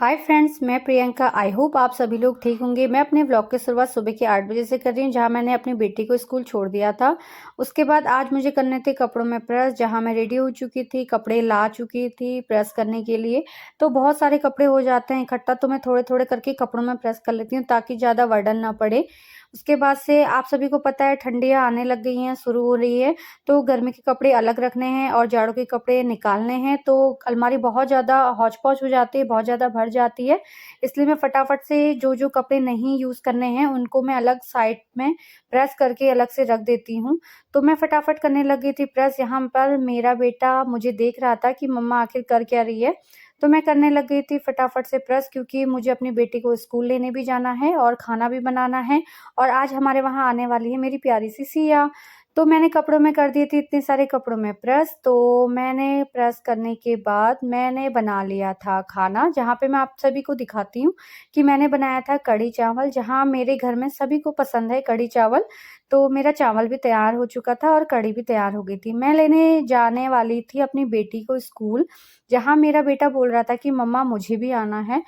Hi friends, मैं Priyanka. I hope आप सभी लोग ठीक होंगे। मैं अपने व्लॉग की शुरुआत सुबह के 8 बजे से कर रही हूँ, जहाँ मैंने अपनी बेटी को स्कूल छोड़ दिया था। उसके बाद आज मुझे करने थे कपड़ों में प्रेस, जहाँ मैं रेडी हो चुकी थी, कपड़े ला चुकी थी प्रेस करने के लिए। तो बहुत सारे कपड़े हो जाते हैं इकट्ठा, तो मैं थोड़े थोड़े करके कपड़ों में प्रेस कर लेती हूँ ताकि ज़्यादा बर्डन ना पड़े। उसके बाद से आप सभी को पता है ठंडियाँ आने लग गई हैं, शुरू हो रही है, तो गर्मी के कपड़े अलग रखने हैं और जाड़ों के कपड़े निकालने हैं। तो अलमारी बहुत ज़्यादा हौच-पौच हो जाती है, बहुत ज़्यादा भर जाती है। इसलिए मैं फटाफट से जो कपड़े नहीं यूज़ करने हैं उनको मैं अलग साइड में प्रेस करके अलग से रख देती हूँ। तो मैं फटाफट करने लग गई थी प्रेस। यहाँ पर मेरा बेटा मुझे देख रहा था कि मम्मा आखिर कर क्या रही है। तो मैं करने लग गई थी फटाफट से प्रेस, क्योंकि मुझे अपनी बेटी को स्कूल लेने भी जाना है और खाना भी बनाना है। और आज हमारे वहाँ आने वाली है मेरी प्यारी सी सिया। तो मैंने कपड़ों में कर दिए थे इतने सारे कपड़ों में प्रेस। तो मैंने प्रेस करने के बाद मैंने बना लिया था खाना, जहाँ पे मैं आप सभी को दिखाती हूँ कि मैंने बनाया था कढ़ी चावल, जहाँ मेरे घर में सभी को पसंद है कढ़ी चावल। तो मेरा चावल भी तैयार हो चुका था और कढ़ी भी तैयार हो गई थी। मैं लेने जाने वाली थी अपनी बेटी को स्कूल, जहाँ मेरा बेटा बोल रहा था कि मम्मा मुझे भी आना है,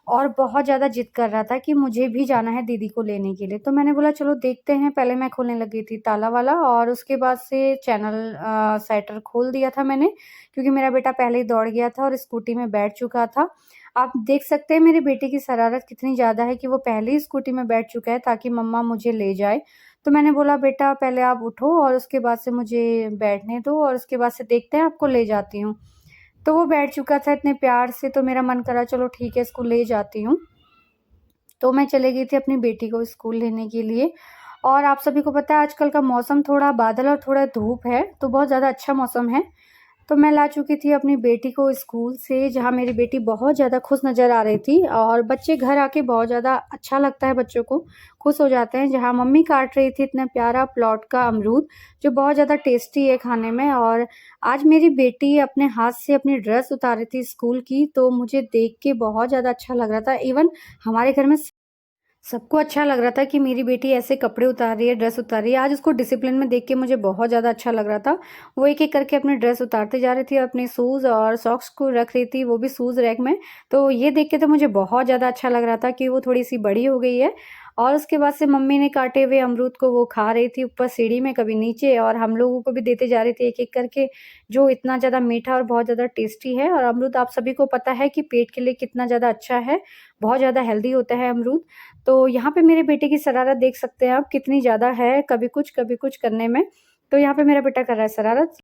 और बहुत ज़्यादा ज़िद कर रहा था कि मुझे भी जाना है दीदी को लेने के लिए। तो मैंने बोला चलो देखते हैं। पहले मैं खोलने लगी थी ताला वाला, और उसके बाद से चैनल सेटर खोल दिया था मैंने, क्योंकि मेरा बेटा पहले ही दौड़ गया था और स्कूटी में बैठ चुका था। आप देख सकते हैं मेरे बेटे की शरारत कितनी ज़्यादा है कि वो पहले ही स्कूटी में बैठ चुका है ताकि मम्मा मुझे ले जाए। तो मैंने बोला बेटा पहले आप उठो और उसके बाद से मुझे बैठने दो, और उसके बाद से देखते हैं आपको ले जाती हूँ। तो वो बैठ चुका था इतने प्यार से, तो मेरा मन करा चलो ठीक है इसको ले जाती हूँ। तो मैं चली गई थी अपनी बेटी को स्कूल लेने के लिए। और आप सभी को पता है आजकल का मौसम थोड़ा बादल और थोड़ा धूप है, तो बहुत ज़्यादा अच्छा मौसम है। तो मैं ला चुकी थी अपनी बेटी को स्कूल से, जहाँ मेरी बेटी बहुत ज़्यादा खुश नज़र आ रही थी। और बच्चे घर आके बहुत ज़्यादा अच्छा लगता है, बच्चों को खुश हो जाते हैं। जहाँ मम्मी काट रही थी इतना प्यारा प्लॉट का अमरूद, जो बहुत ज़्यादा टेस्टी है खाने में। और आज मेरी बेटी अपने हाथ से अपनी ड्रेस उतार रही थी स्कूल की, तो मुझे देख के बहुत ज़्यादा अच्छा लग रहा था। इवन हमारे घर में सबको अच्छा लग रहा था कि मेरी बेटी ऐसे कपड़े उतार रही है, ड्रेस उतार रही है। आज उसको डिसिप्लिन में देख के मुझे बहुत ज़्यादा अच्छा लग रहा था। वो एक-एक करके अपनी ड्रेस उतारते जा रही थी, अपने शूज़ और सॉक्स को रख रही थी, वो भी शूज़ रैक में। तो ये देख के तो मुझे बहुत ज़्यादा अच्छा लग रहा था कि वो थोड़ी-सी बड़ी हो गई है। और उसके बाद से मम्मी ने काटे हुए अमरूद को वो खा रही थी, ऊपर सीढ़ी में, कभी नीचे, और हम लोगों को भी देते जा रही थी एक-एक करके, जो इतना ज़्यादा मीठा और बहुत ज़्यादा टेस्टी है। और अमरूद आप सभी को पता है कि पेट के लिए कितना ज़्यादा अच्छा है, बहुत ज़्यादा हेल्दी होता है अमरूद। तो यहाँ पे मेरे बेटे की शरारत देख सकते हैं आप कितनी ज़्यादा है, कभी कुछ करने में। तो यहाँ पे मेरा बेटा कर रहा है शरारत।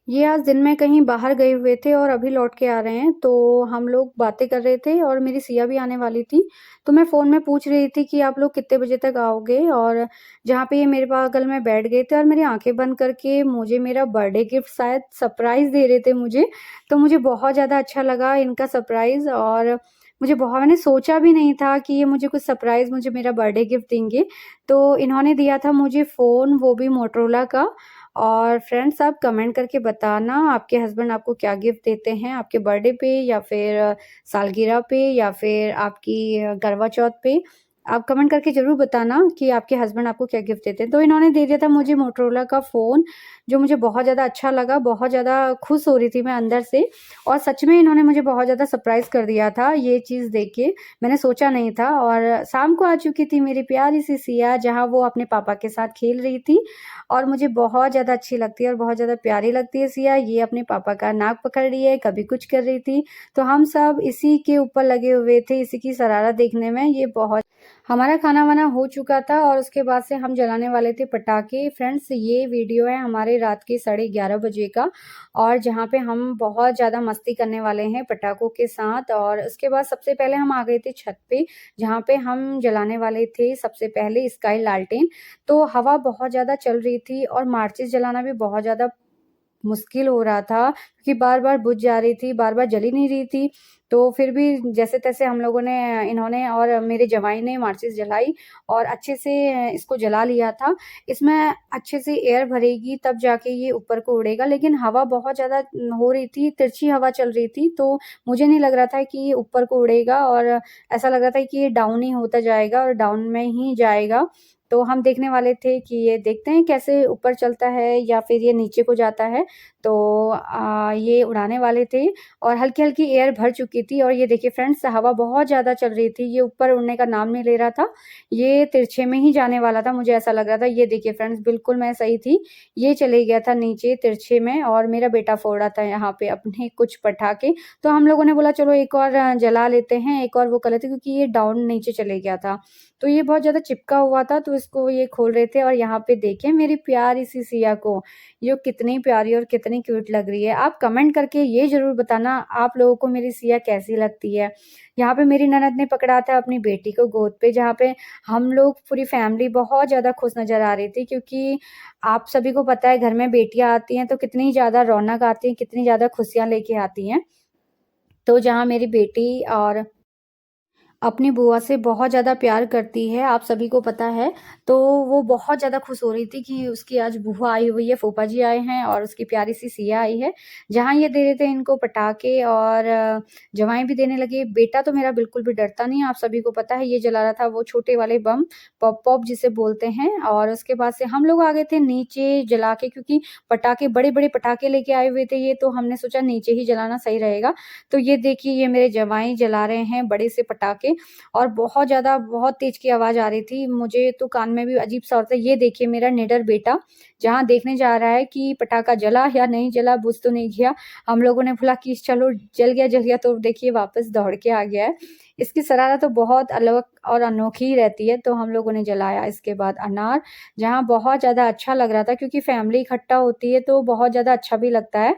ये आज दिन में कहीं बाहर गए हुए थे और अभी लौट के आ रहे हैं। तो हम लोग बातें कर रहे थे और मेरी सिया भी आने वाली थी। तो मैं फ़ोन में पूछ रही थी कि आप लोग कितने बजे तक आओगे, और जहाँ पे ये मेरे बगल में बैठ गए थे और मेरी आँखें बंद करके मुझे मेरा बर्थडे गिफ्ट शायद सरप्राइज़ दे रहे थे मुझे। तो मुझे बहुत ज़्यादा अच्छा लगा इनका सरप्राइज़, और मैंने सोचा भी नहीं था कि ये मुझे कुछ सरप्राइज़ मुझे मेरा बर्थडे गिफ्ट देंगे। तो इन्होंने दिया था मुझे फ़ोन, वो भी मोटोरोला का। और फ्रेंड्स आप कमेंट करके बताना आपके हस्बैंड आपको क्या गिफ्ट देते हैं आपके बर्थडे पे, या फिर सालगिरह पे, या फिर आपकी करवा चौथ पे। आप कमेंट करके ज़रूर बताना कि आपके हस्बैंड आपको क्या गिफ्ट देते हैं। तो इन्होंने दे दिया था मुझे मोटोरोला का फ़ोन, जो मुझे बहुत ज़्यादा अच्छा लगा, बहुत ज़्यादा खुश हो रही थी मैं अंदर से। और सच में इन्होंने मुझे बहुत ज़्यादा सरप्राइज़ कर दिया था ये चीज़ देख के, मैंने सोचा नहीं था। और शाम को आ चुकी थी मेरी प्यारी सी सिया, जहाँ वो अपने पापा के साथ खेल रही थी। और मुझे बहुत ज़्यादा अच्छी लगती है और बहुत ज़्यादा प्यारी लगती है सिया। ये अपने पापा का नाक पकड़ रही है, कभी कुछ कर रही थी। तो हम सब इसी के ऊपर लगे हुए थे, इसी की शरारत देखने में। ये बहुत हमारा खाना-वाना हो चुका था और उसके बाद से हम जलाने वाले थे पटाखे। फ्रेंड्स ये वीडियो है हमारे रात के 11:30 बजे का, और जहाँ पे हम बहुत ज़्यादा मस्ती करने वाले हैं पटाखों के साथ। और उसके बाद सबसे पहले हम आ गए थे छत पे, जहाँ पे हम जलाने वाले थे सबसे पहले स्काई लालटेन। तो हवा बहुत ज़्यादा चल रही थी और माचिस जलाना भी बहुत ज़्यादा मुश्किल हो रहा था, क्योंकि बार-बार बुझ जा रही थी, बार-बार जल ही नहीं रही थी। तो फिर भी जैसे-तैसे हम लोगों ने, इन्होंने और मेरे जवाई ने माचिस जलाई और अच्छे से इसको जला लिया था। इसमें अच्छे से एयर भरेगी तब जाके ये ऊपर को उड़ेगा, लेकिन हवा बहुत ज़्यादा हो रही थी, तिरछी हवा चल रही थी, तो मुझे नहीं लग रहा था कि ये ऊपर को उड़ेगा, और ऐसा लग रहा था कि ये डाउन ही होता जाएगा और डाउन में ही जाएगा। तो हम देखने वाले थे कि ये देखते हैं कैसे ऊपर चलता है या फिर ये नीचे को जाता है। तो ये उड़ाने वाले थे और हल्की-हल्की एयर भर चुकी थी और ये देखिए फ्रेंड्स हवा बहुत ज़्यादा चल रही थी, ये ऊपर उड़ने का नाम नहीं ले रहा था, ये तिरछे में ही जाने वाला था, मुझे ऐसा लग रहा था। ये देखिए फ्रेंड्स बिल्कुल मैं सही थी, ये चले गया था नीचे तिरछे में और मेरा बेटा फोड़ रहा था यहाँ पे अपने कुछ पटाखे। तो हम लोगों ने बोला चलो एक और जला लेते हैं, एक और वो कर लेते हैं क्योंकि ये डाउन नीचे चले गया था। तो ये बहुत ज़्यादा चिपका हुआ था तो इसको ये खोल रहे थे और यहाँ पे देखें मेरी प्यारी सी सिया को, ये कितनी प्यारी और कितनी क्यूट लग रही है। आप कमेंट करके ये ज़रूर बताना आप लोगों को मेरी सिया कैसी लगती है। यहाँ पे मेरी ननद ने पकड़ा था अपनी बेटी को गोद पे, जहाँ पे हम लोग पूरी फैमिली बहुत ज़्यादा खुश नज़र आ रही थी क्योंकि आप सभी को पता है घर में बेटियाँ आती हैं तो कितनी ज़्यादा रौनक आती है, कितनी ज़्यादा खुशियाँ लेके आती हैं। तो जहाँ मेरी बेटी और अपनी बुआ से बहुत ज़्यादा प्यार करती है, आप सभी को पता है। तो वो बहुत ज़्यादा खुश हो रही थी कि उसकी आज बुआ आई हुई है, फूफा जी आए हैं और उसकी प्यारी-सी सिया आई है। जहाँ ये दे रहे थे इनको पटाखे और जवाई भी देने लगे। बेटा तो मेरा बिल्कुल भी डरता नहीं है, आप सभी को पता है। ये जला रहा था वो छोटे वाले बम, पॉप-पॉप जिसे बोलते हैं और उसके बाद से हम लोग आ गए थे नीचे जला के क्योंकि पटाखे बड़े-बड़े पटाखे लेके आए हुए थे ये, तो हमने सोचा नीचे ही जलाना सही रहेगा। तो ये देखिए ये मेरे जवाई जला रहे हैं बड़े से पटाखे और बहुत ज़्यादा बहुत तेज़ की आवाज़ आ रही थी। मुझे तो कान में भी अजीब-सा हो रहा था। ये देखिए मेरा निडर बेटा जहाँ देखने जा रहा है कि पटाखा जला या नहीं जला, बुझ तो नहीं गया। हम लोगों ने बोला कि चलो जल गया तो देखिए वापस दौड़ के आ गया है। इसकी शरारत तो बहुत अलग और अनोखी ही रहती है, तो हम लोगों ने जलाया इसके बाद अनार, जहाँ बहुत ज़्यादा अच्छा लग रहा था क्योंकि फैमिली इकट्ठा होती है तो बहुत ज़्यादा अच्छा भी लगता है।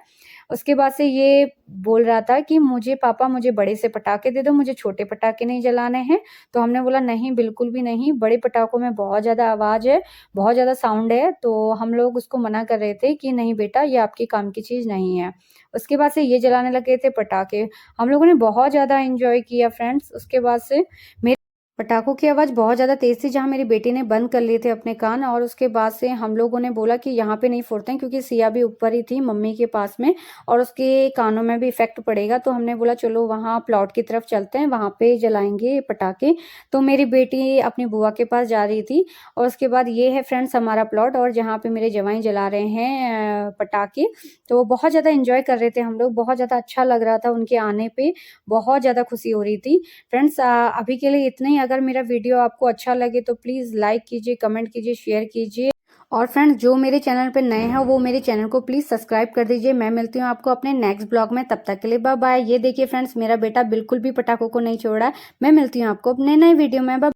उसके बाद से ये बोल रहा था कि मुझे पापा मुझे बड़े से पटाखे दे दो, मुझे छोटे पटाखे नहीं जलाने हैं। तो हमने बोला नहीं बिल्कुल भी नहीं, बड़े पटाखों में बहुत ज़्यादा आवाज़ है, बहुत ज़्यादा साउंड है, तो हम लोग उसको मना कर रहे थे कि नहीं बेटा ये आपके काम की चीज़ नहीं है। उसके बाद से ये जलाने लगे थे पटाखे। हम लोगों ने बहुत ज़्यादा एन्जॉय किया फ्रेंड्स। उसके बाद से मेरे पटाखों की आवाज़ बहुत ज़्यादा तेज़ थी, जहाँ मेरी बेटी ने बंद कर लिए थे अपने कान और उसके बाद से हम लोगों ने बोला कि यहाँ पे नहीं फोड़ते हैं क्योंकि सिया भी ऊपर ही थी मम्मी के पास में और उसके कानों में भी इफ़ेक्ट पड़ेगा। तो हमने बोला चलो वहाँ प्लॉट की तरफ चलते हैं, वहाँ पे जलाएँगे पटाखे। तो मेरी बेटी अपनी बुआ के पास जा रही थी और उसके बाद ये है फ्रेंड्स हमारा प्लॉट और जहाँ पे मेरे जवाई जला रहे हैं पटाखे। तो बहुत ज़्यादा एन्जॉय कर रहे थे हम लोग, बहुत ज़्यादा अच्छा लग रहा था उनके आने पे, बहुत ज़्यादा खुशी हो रही थी। फ्रेंड्स अभी के लिए इतना ही। अगर मेरा वीडियो आपको अच्छा लगे तो प्लीज़ लाइक कीजिए, कमेंट कीजिए, शेयर कीजिए और फ्रेंड्स जो मेरे चैनल पे नए हैं वो मेरे चैनल को प्लीज़ सब्सक्राइब कर दीजिए। मैं मिलती हूँ आपको अपने नेक्स्ट ब्लॉग में, तब तक के लिए बाय बाय। ये देखिए फ्रेंड्स मेरा बेटा बिल्कुल भी पटाखों को नहीं छोड़ा है। मैं मिलती हूँ आपको अपने नए वीडियो में। बाय।